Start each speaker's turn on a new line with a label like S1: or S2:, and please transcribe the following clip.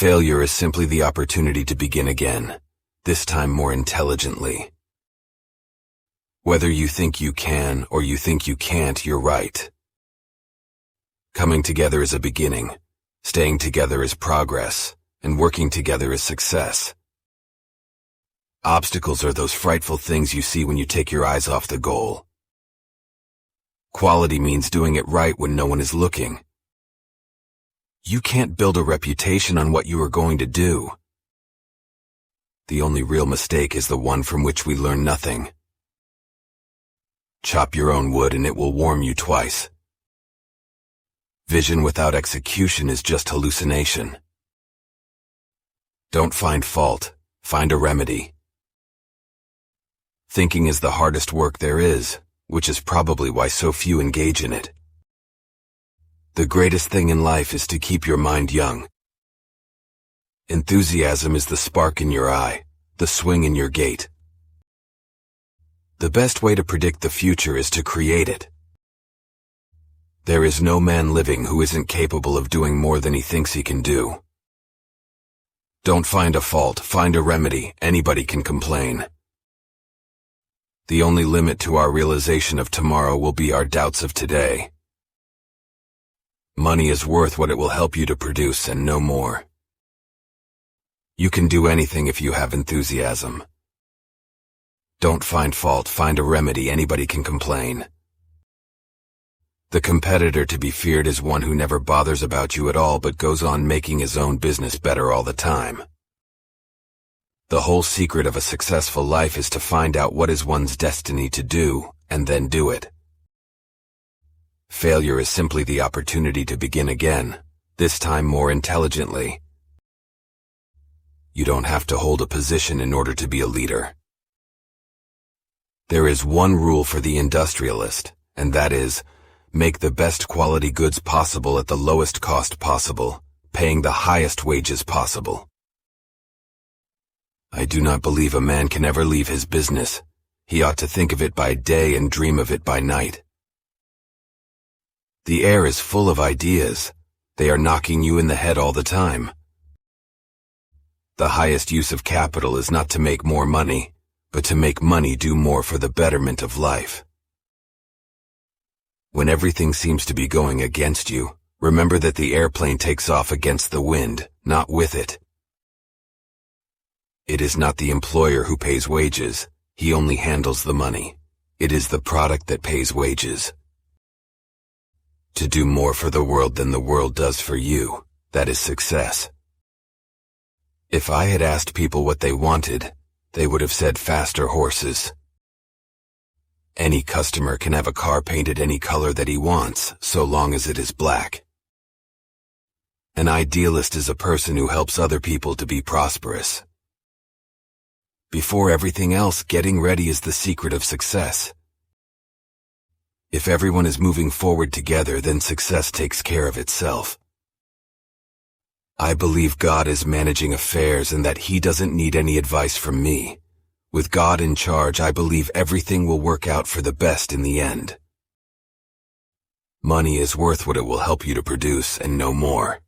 S1: Failure is simply the opportunity to begin again, this time more intelligently. Whether you think you can or you think you can't, you're right. Coming together is a beginning, staying together is progress, and working together is success. Obstacles are those frightful things you see when you take your eyes off the goal. Quality means doing it right when no one is looking. You can't build a reputation on what you are going to do. The only real mistake is the one from which we learn nothing. Chop your own wood and it will warm you twice. Vision without execution is just hallucination. Don't find fault, find a remedy. Thinking is the hardest work there is, which is probably why so few engage in it. The greatest thing in life is to keep your mind young. Enthusiasm is the spark in your eye, the swing in your gait. The best way to predict the future is to create it. There is no man living who isn't capable of doing more than he thinks he can do. Don't find a fault, find a remedy. Anybody can complain. The only limit to our realization of tomorrow will be our doubts of today. Money is worth what it will help you to produce and no more. You can do anything if you have enthusiasm. Don't find fault, find a remedy. Anybody can complain. The competitor to be feared is one who never bothers about you at all but goes on making his own business better all the time. The whole secret of a successful life is to find out what is one's destiny to do, and then do it. Failure is simply the opportunity to begin again, this time more intelligently. You don't have to hold a position in order to be a leader. There is one rule for the industrialist, and that is, make the best quality goods possible at the lowest cost possible, paying the highest wages possible. I do not believe a man can ever leave his business. He ought to think of it by day and dream of it by night. The air is full of ideas. They are knocking you in the head all the time. The highest use of capital is not to make more money, but to make money do more for the betterment of life. When everything seems to be going against you, remember that the airplane takes off against the wind, not with it. It is not the employer who pays wages, he only handles the money. It is the product that pays wages. To do more for the world than the world does for you, that is success. If I had asked people what they wanted, they would have said faster horses. Any customer can have a car painted any color that he wants, so long as it is black. An idealist is a person who helps other people to be prosperous. Before everything else, getting ready is the secret of success. If everyone is moving forward together, then success takes care of itself. I believe God is managing affairs and that He doesn't need any advice from me. With God in charge, I believe everything will work out for the best in the end. Money is worth what it will help you to produce and no more.